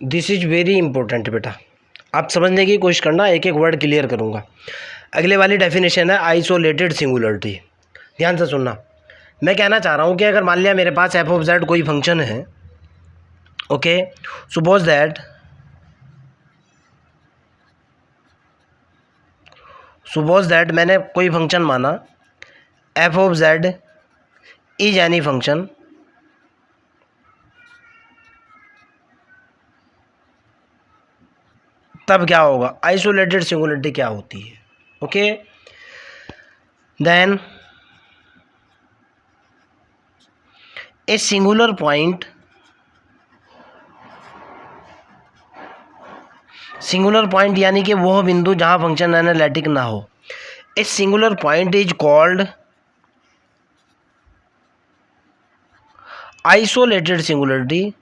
This is very important बेटा, आप समझने की कोशिश करना, एक एक वर्ड क्लियर करूँगा। अगले वाली डेफिनेशन है आइसोलेटेड सिंगुलरिटी। ध्यान से सुनना, मैं कहना चाह रहा हूँ कि अगर मान लिया मेरे पास एफ ऑफ जेड कोई फंक्शन है, ओके, सपोज दैट मैंने कोई फंक्शन माना f of Z is any function तब क्या होगा, आइसोलेटेड सिंगुलरिटी क्या होती है। Okay, then a singular point, singular point यानी कि वो बिंदु जहां फंक्शन एनालिटिक ना हो। A singular point is called isolated singularity.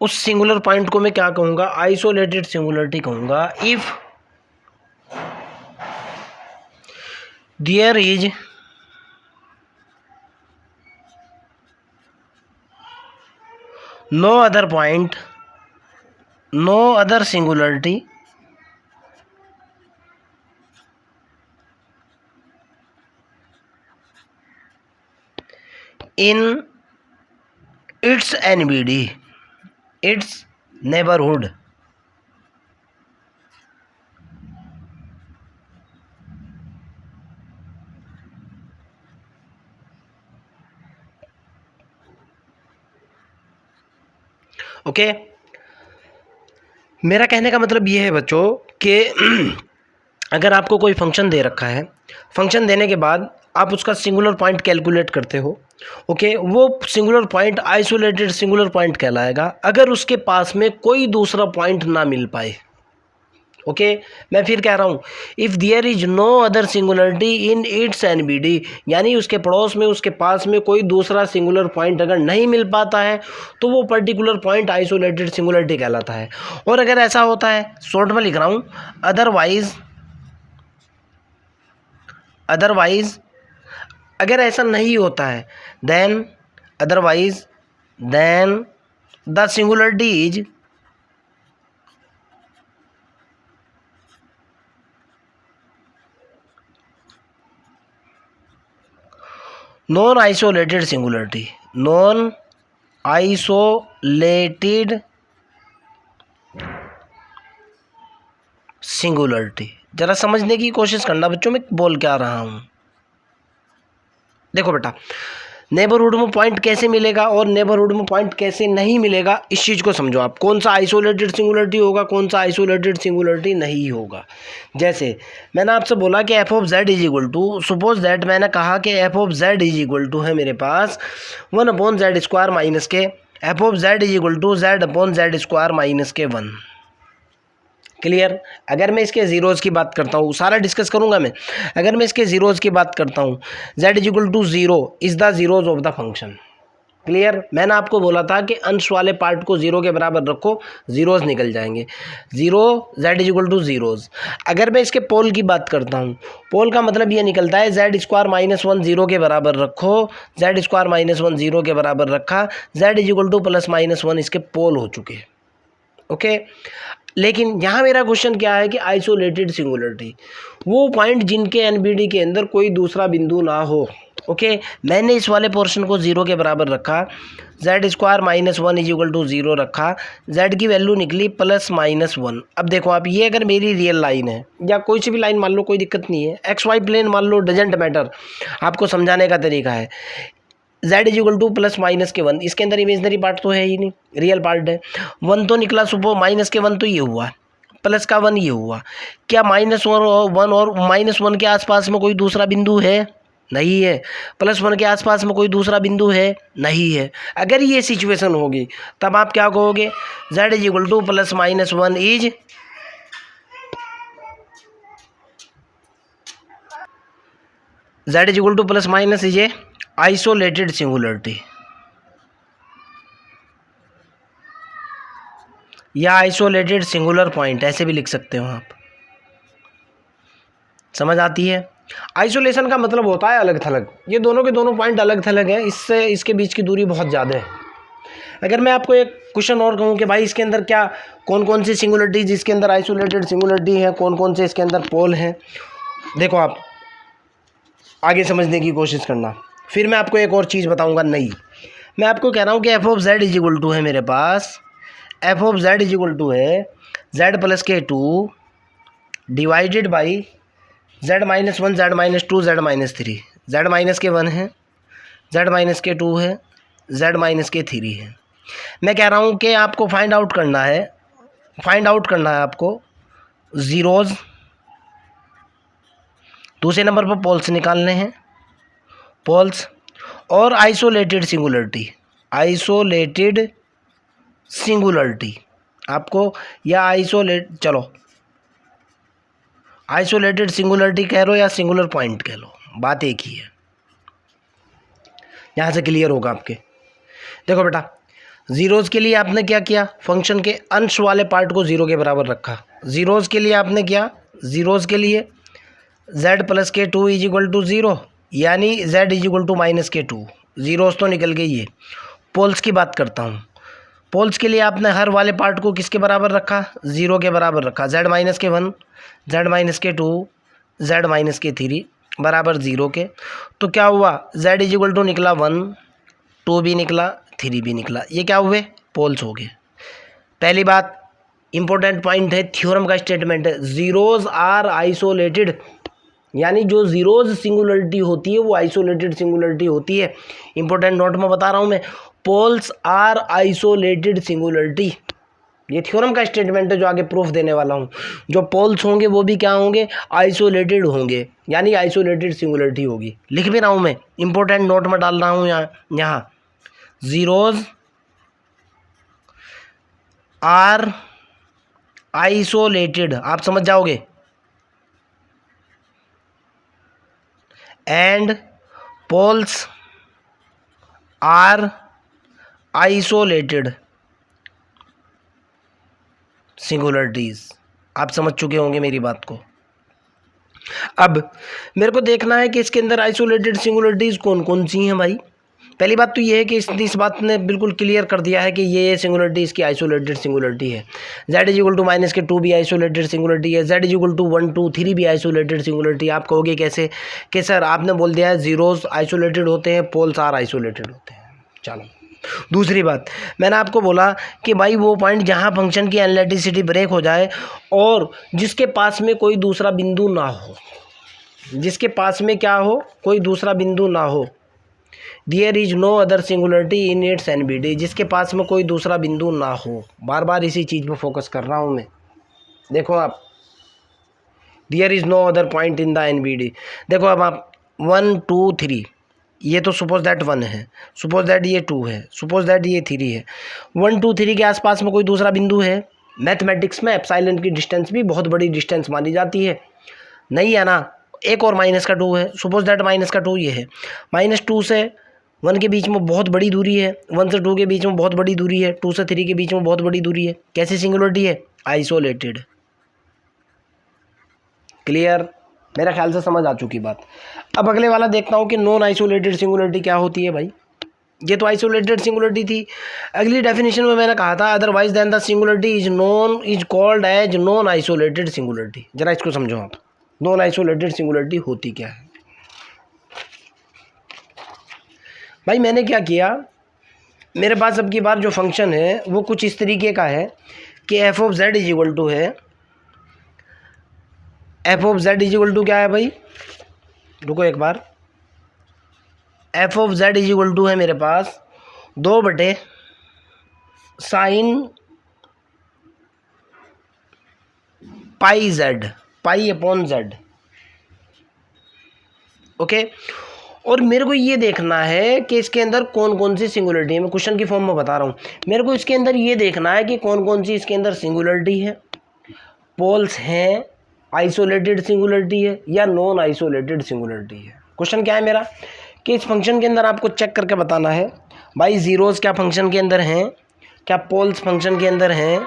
उस सिंगुलर पॉइंट को मैं क्या कहूंगा, आइसोलेटेड सिंगुलरिटी कहूंगा if there is no other point, no other singularity in its NBD, its neighborhood। Okay, मेरा कहने का मतलब ये है बच्चों कि अगर आपको कोई फंक्शन दे रखा है, फंक्शन देने के बाद आप उसका सिंगुलर पॉइंट कैलकुलेट करते हो, ओके, वो singular point isolated singular point कहलाएगा अगर उसके पास में कोई दूसरा पॉइंट ना मिल पाए। ओके, मैं फिर कह रहा हूँ, if there is no other singularity in its NBD, यानी उसके पड़ोस में, उसके पास में कोई दूसरा सिंगुलर पॉइंट अगर नहीं मिल पाता है तो वो पर्टिकुलर पॉइंट आइसोलेटेड सिंगुलरिटी कहलाता है। और अगर ऐसा होता है, शॉर्ट में लिख रहा हूँ, अदरवाइज अगर ऐसा नहीं होता है, then the singularity is non isolated singularity, non isolated singularity. जरा समझने की कोशिश करना बच्चों, मैं बोल क्या रहा हूँ। देखो बेटा, नेबरहुड में पॉइंट कैसे मिलेगा और नेबरहुड में पॉइंट कैसे नहीं मिलेगा, इस चीज़ को समझो आप। कौन सा आइसोलेटेड सिंगुलरिटी होगा, कौन सा आइसोलेटेड सिंगुलरिटी नहीं होगा। जैसे मैंने आपसे बोला कि F of Z is equal to, suppose that मैंने कहा कि F of Z is equal to है मेरे पास 1/z² minus k, f of Z is equal to z/z² minus k 1। Clear. अगर मैं इसके जीरोज़ की बात करता हूँ, सारा डिस्कस करूँगा मैं। अगर मैं इसके जीरोज़ की बात करता हूँ, z is equal to 0 is the zeros of the function. Clear. मैंने आपको बोला था कि अंश वाले पार्ट को 0 के बराबर रखो, जीरोज़ निकल जाएंगे। 0 z is equal two zeros. अगर मैं इसके पोल की बात करता हूँ, पोल का मतलब ये निकलता है z²-1 0 के बराबर रखो, z²-1 0 के बराबर रखा, z इज इक्वल टू +-1 इसके पोल हो चुके। ओके, लेकिन यहाँ मेरा क्वेश्चन क्या है कि आइसोलेटेड सिंगुलरिटी, वो पॉइंट जिनके एनबीडी के अंदर कोई दूसरा बिंदु ना हो। ओके, मैंने इस वाले पोर्शन को 0 के बराबर रखा, z²-1 इज इक्वल टू 0 रखा, z की वैल्यू निकली +-1। अब देखो आप, ये अगर मेरी रियल लाइन है या कोई सी भी लाइन मान लो, कोई दिक्कत नहीं है, XY प्लेन मान लो, डजेंट मैटर, आपको समझाने का तरीका है। z इज इक्वल टू +-1, इसके अंदर इमेजनरी पार्ट तो है ही नहीं, रियल पार्ट है। 1 तो निकला, सुबह -1 तो ये हुआ, प्लस का 1 ये हुआ। क्या -1 और -1 के आसपास में कोई दूसरा बिंदु है? नहीं है। +1 के आसपास में कोई दूसरा बिंदु है? नहीं है। अगर ये सिचुएशन होगी तब आप क्या कहोगे, z is equal to +-1 is z is equal to +- is a isolated singularity या आइसोलेटेड सिंगुलर पॉइंट, ऐसे भी लिख सकते हो आप। समझ आती है। आइसोलेशन का मतलब होता है अलग थलग, ये दोनों के दोनों पॉइंट अलग थलग हैं, इससे इसके बीच की दूरी बहुत ज़्यादा है। अगर मैं आपको एक क्वेश्चन और कहूँ कि भाई इसके अंदर क्या कौन कौन सी सिंगुलरिटी जिसके अंदर आइसोलेटेड सिंगुलरिटी है, कौन कौन से इसके अंदर पोल हैं, देखो आप आगे समझने की कोशिश करना। फिर मैं आपको एक और चीज़ बताऊंगा नई। मैं आपको कह रहा हूँ कि F of Z is equal to है मेरे पास, F of Z is equal to है जेड प्लस के two divided by Z minus one, Z minus two, Z minus three. Z minus K one है, जेड माइनस के two है, Z minus K three है। मैं कह रहा हूँ कि आपको फाइंड आउट करना है आपको ज़ीरोज़। दूसरे नंबर पर पोल्स निकालने हैं, पोल्स और आइसोलेटेड सिंगुलरिटी आपको, या आइसोलेटेड सिंगुलरिटी कह लो या सिंगुलर पॉइंट कह लो, बात एक ही है। यहाँ से क्लियर होगा आपके। देखो बेटा, ज़ीरोज़ के लिए आपने क्या किया, फंक्शन के अंश वाले पार्ट को ज़ीरो के बराबर रखा। ज़ीरोज़ के लिए आपने क्या, ज़ीरोज़ के लिए z प्लस के two is equal to zero, यानी z is equal to minus के टू। ज़ीरोज़ तो निकल गई है। पोल्स की बात करता हूँ। पोल्स के लिए आपने हर वाले पार्ट को किसके बराबर रखा, ज़ीरो के बराबर रखा। z minus K one, z minus के to, z minus K three बराबर ज़ीरो के। तो क्या हुआ, z इज इक्वल टू निकला वन, टू भी निकला, थ्री भी निकला। ये क्या हुए, पोल्स हो गए। पहली बात इंपॉर्टेंट पॉइंट है, थ्योरम का स्टेटमेंट है, ज़ीरोज़ आर आइसोलेटेड, यानी जो ज़ीरोज़ सिंगुलरिटी होती है वो आइसोलेटेड सिंगुलरिटी होती है। इंपॉर्टेंट नोट में बता रहा हूँ मैं, पोल्स आर आइसोलेटेड सिंगुलरिटी। ये थ्योरम का स्टेटमेंट है जो आगे प्रूफ देने वाला हूँ। जो पोल्स होंगे वो भी क्या होंगे, आइसोलेटेड होंगे, यानी आइसोलेटेड सिंगुलरिटी होगी। लिख भी रहा हूँ मैं, इंपॉर्टेंट नोट में डाल रहा हूँ यहाँ ज़ीरोज़ आर आइसोलेटेड, आप समझ जाओगे, and poles are isolated singularities. आप समझ चुके होंगे मेरी बात को। अब मेरे को देखना है कि इसके अंदर आइसोलेटेड सिंगुलरिटीज कौन कौन सी हैं भाई। पहली बात तो ये है कि इस बात ने बिल्कुल क्लियर कर दिया है कि ये सिंगुलरिटी इसकी आइसोलेटेड सिंगुलरिटी है। z is equal to minus के टू भी आइसोलेटेड सिंगुलरिटी है, z is equal to one two three भी आइसोलेटेड सिंगुलरिटी। आप कहोगे कैसे, कि सर आपने बोल दिया है ज़ीरोज़ आइसोलेटेड होते हैं, पोल्स आर आइसोलेटेड होते हैं। चलो दूसरी बात, मैंने आपको बोला कि भाई वो पॉइंट जहाँ फंक्शन की एनालिटिसिटी ब्रेक हो जाए और जिसके पास में कोई दूसरा बिंदु ना हो, जिसके पास में क्या हो, कोई दूसरा बिंदु ना हो, there is no other singularity in its NBD, जिसके पास में कोई दूसरा बिंदु ना हो। बार बार इसी चीज़ पर फोकस कर रहा हूँ मैं। देखो आप, there is no other point in the NBD. देखो अब आप 1 2 3, ये तो सपोज दैट 1 है, सपोज दैट ये 2 है, सपोज दैट ये 3 है। 1 2 3 के आसपास में कोई दूसरा बिंदु है। मैथमेटिक्स में एप्सिलॉन की डिस्टेंस भी बहुत बड़ी डिस्टेंस मानी जाती है, नहीं है ना। एक और माइनस का 2 है, सपोज दैट माइनस का 2 ये है। -2 से 1 के बीच में बहुत बड़ी दूरी है, 1 से 2 के बीच में बहुत बड़ी दूरी है, 2 से 3 के बीच में बहुत बड़ी दूरी है। कैसी सिंगुलरिटी है, आइसोलेटेड। क्लियर, मेरा ख्याल से समझ आ चुकी बात। अब अगले वाला देखता हूँ कि नॉन आइसोलेटेड सिंगुलरिटी क्या होती है भाई। ये तो आइसोलेटेड सिंगुलरिटी थी। अगली डेफिनेशन में मैंने कहा था otherwise then the singularity is called as non isolated singularity. जरा इसको समझो आप, नॉन आइसोलेटेड सिंगुलरिटी होती क्या है भाई। मैंने क्या किया, मेरे पास अब की बार जो फंक्शन है वो कुछ इस तरीके का है कि F of Z is equal to है, F of Z is equal to क्या है भाई, रुको एक बार, F of Z is equal to है मेरे पास 2/sin pi Z, pi upon Z. Okay, और मेरे को ये देखना है कि इसके अंदर कौन कौन सी सिंगुलरिटी है। मैं क्वेश्चन की फॉर्म में बता रहा हूँ। मेरे को इसके अंदर ये देखना है कि कौन कौन सी इसके अंदर सिंगुलरिटी है, पोल्स हैं, आइसोलेटेड सिंगुलरिटी है या नॉन आइसोलेटेड सिंगुलरिटी है। क्वेश्चन क्या है मेरा कि इस फंक्शन के अंदर आपको चेक करके बताना है भाई ज़ीरोज़ क्या फंक्शन के अंदर हैं, क्या पोल्स फंक्शन के अंदर हैं,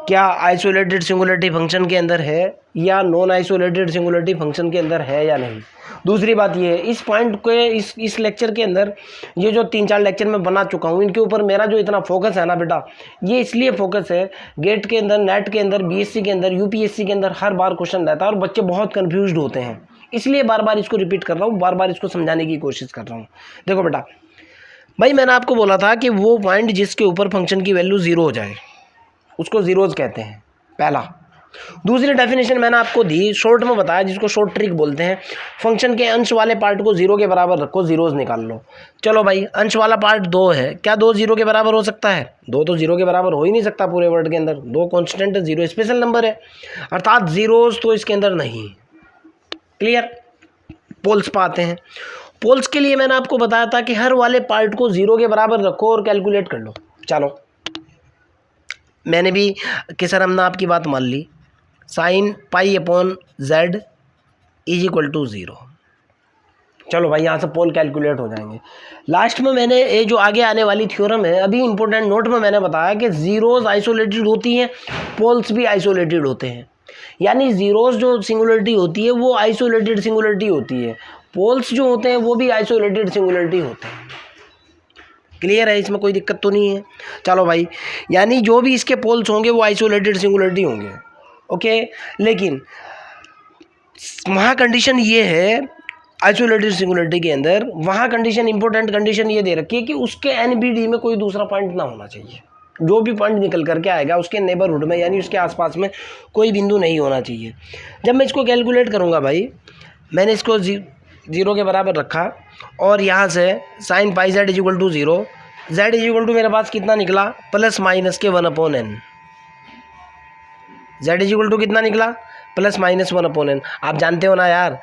क्या आइसोलेटेड सिंगुलरिटी फंक्शन के अंदर है या नॉन आइसोलेटेड सिंगुलरिटी फंक्शन के अंदर है या नहीं। दूसरी बात ये है, इस पॉइंट के इस लेक्चर के अंदर ये जो 3-4 लेक्चर मैं बना चुका हूँ, इनके ऊपर मेरा जो इतना फोकस है ना बेटा, ये इसलिए फोकस है, गेट के अंदर, नेट के अंदर, बीएससी के अंदर, यूपीएससी के अंदर हर बार क्वेश्चन रहता है और बच्चे बहुत कन्फ्यूज्ड होते हैं, इसलिए बार बार इसको रिपीट कर रहा हूँ, बार बार इसको समझाने की कोशिश कर रहा हूँ। देखो बेटा भाई, मैंने आपको बोला था कि वो पॉइंट जिसके ऊपर फंक्शन की वैल्यू 0 हो जाए उसको जीरोज कहते हैं, पहला। दूसरी डेफिनेशन मैंने आपको दी, शॉर्ट में बताया, जिसको शॉर्ट ट्रिक बोलते हैं, फंक्शन के अंश वाले पार्ट को 0 के बराबर रखो, जीरोज निकाल लो। चलो भाई, अंश वाला पार्ट 2 है, क्या 2 0 के बराबर हो सकता है? 2 तो 0 के बराबर हो ही नहीं सकता पूरे वर्ड के अंदर, 2 कॉन्स्टेंट, 0 स्पेशल नंबर है, अर्थात जीरोज तो इसके अंदर नहीं। क्लियर? पोल्स पे आते हैं। पोल्स के लिए मैंने आपको बताया था कि हर वाले पार्ट को 0 के बराबर रखो और कैलकुलेट कर लो। चलो, मैंने भी कि सर हमने आपकी बात मान ली, sine pi upon Z is equal to 0। चलो भाई, यहाँ से पोल कैलकुलेट हो जाएंगे। लास्ट में मैंने ये जो आगे आने वाली थ्योरम है, अभी इंपॉर्टेंट नोट में मैंने बताया कि जीरोज आइसोलेटेड होती हैं, पोल्स भी आइसोलेटेड होते हैं। यानी जीरोज जो सिंगुलरिटी होती है वो आइसोलेटेड सिंगुलरिटी होती है, पोल्स जो होते हैं वो भी आइसोलेटेड सिंगुलरिटी होते हैं। क्लियर है? इसमें कोई दिक्कत तो नहीं है। चलो भाई, यानी जो भी इसके पोल्स होंगे वो आइसोलेटेड सिंगुलरिटी होंगे। ओके, लेकिन वहाँ कंडीशन ये है आइसोलेटेड सिंगुलरिटी के अंदर, वहाँ कंडीशन, इंपॉर्टेंट कंडीशन ये दे रखी है कि उसके एनबीडी में कोई दूसरा पॉइंट ना होना चाहिए। जो भी पॉइंट निकल करके आएगा उसके नेबरहुड में, यानी उसके आसपास में कोई बिंदु नहीं होना चाहिए। जब मैं इसको कैलकुलेट करूँगा भाई, मैंने इसको 0 के बराबर रखा और यहाँ से sine pi z is equal to 0, z is equal to मेरे पास कितना निकला, प्लस माइनस के 1/n। Z is equal to कितना निकला, प्लस माइनस 1/n। आप जानते हो ना यार,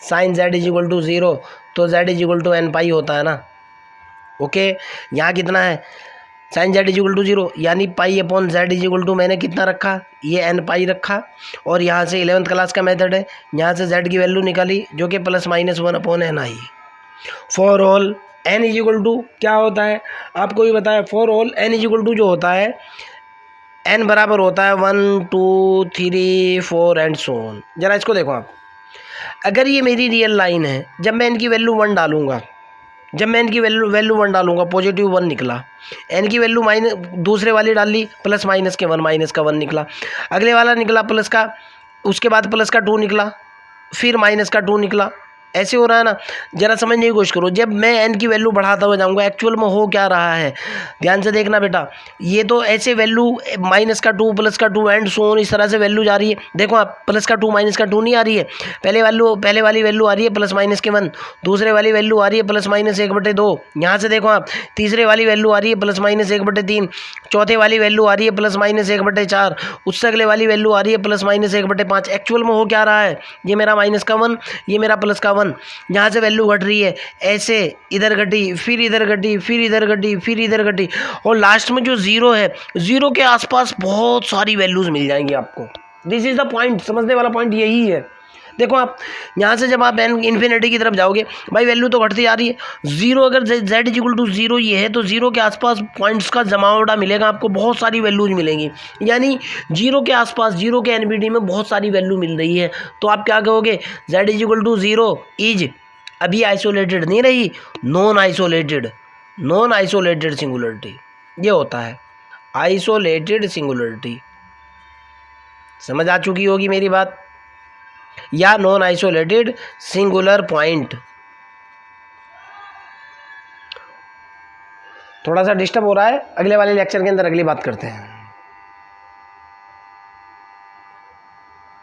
sine z is equal to 0 तो z is equal to n pi होता है ना। ओके, यहाँ कितना है, sine z is equal to 0, यानी pi upon Z is equal to मैंने कितना रखा, ये n पाई रखा, और यहाँ से 11th क्लास का मेथड है, यहाँ से z की वैल्यू निकाली जो कि प्लस माइनस 1/n आई। For all n is equal to क्या होता है आपको भी बताया, for all n is equal to जो होता है, n बराबर होता है 1 2 3 4 एंड सो ऑन। जरा इसको देखो आप, अगर ये मेरी रियल लाइन है, जब मैं n की वैल्यू 1 डालूंगा, जब मैं n की वैल्यू 1 डालूंगा, पॉजिटिव 1 निकला, n की वैल्यू माइनस दूसरे वाली डाल ली, प्लस माइनस के 1, माइनस का 1 निकला, अगले वाला निकला प्लस का, उसके बाद प्लस का 2 निकला, फिर माइनस का 2 निकला, ऐसे हो रहा है ना। जरा समझने की कोशिश करो, जब मैं n की वैल्यू बढ़ाता हुआ जाऊंगा, एक्चुअल में हो क्या रहा है, ध्यान से देखना बेटा, ये तो ऐसे वैल्यू माइनस का 2, प्लस का 2 एंड सो ऑन, इस तरह से वैल्यू जा रही है। देखो आप, प्लस का 2 माइनस का 2 नहीं आ रही है, पहले वाली वैल्यू आ रही है प्लस माइनस के 1, दूसरे वाली वैल्यू आ रही है प्लस माइनस 1/2, यहाँ से देखो आप, तीसरे वाली वैल्यू आ रही है प्लस माइनस 1/3, चौथे वाली वैल्यू आ रही है प्लस माइनस 1/4, उससे अगले वाली वैल्यू आ रही है प्लस माइनस 1/5। एक्चुअल में हो क्या रहा है, ये मेरा माइनस का 1, ये मेरा प्लस का 1, यहाँ से वैल्यू घट रही है, ऐसे इधर घटी, फिर इधर घटी, फिर इधर घटी, फिर इधर घटी, और लास्ट में जो 0 है, 0 के आसपास बहुत सारी वैल्यूज मिल जाएंगी आपको। दिस इज द पॉइंट, समझने वाला पॉइंट यही है। देखो आप, यहाँ से जब आप इन्फिनिटी की तरफ जाओगे भाई, वैल्यू तो घटती जा रही है, 0 अगर z इज इक्वल टू 0 ये है, तो 0 के आसपास पॉइंट्स का जमावड़ा मिलेगा आपको, बहुत सारी वैल्यूज मिलेंगी, यानी 0 के आसपास, 0 के एनबीडी में बहुत सारी वैल्यू मिल रही है। तो आप क्या कहोगे, z is equal to 0 is, अभी आइसोलेटेड नहीं रही, नॉन आइसोलेटेड सिंगुलरिटी, ये होता है आइसोलेटेड सिंगुलरिटी। समझ आ चुकी होगी मेरी बात, या नॉन आइसोलेटेड सिंगुलर पॉइंट। थोड़ा सा डिस्टर्ब हो रहा है, अगले वाले लेक्चर के अंदर अगली बात करते हैं।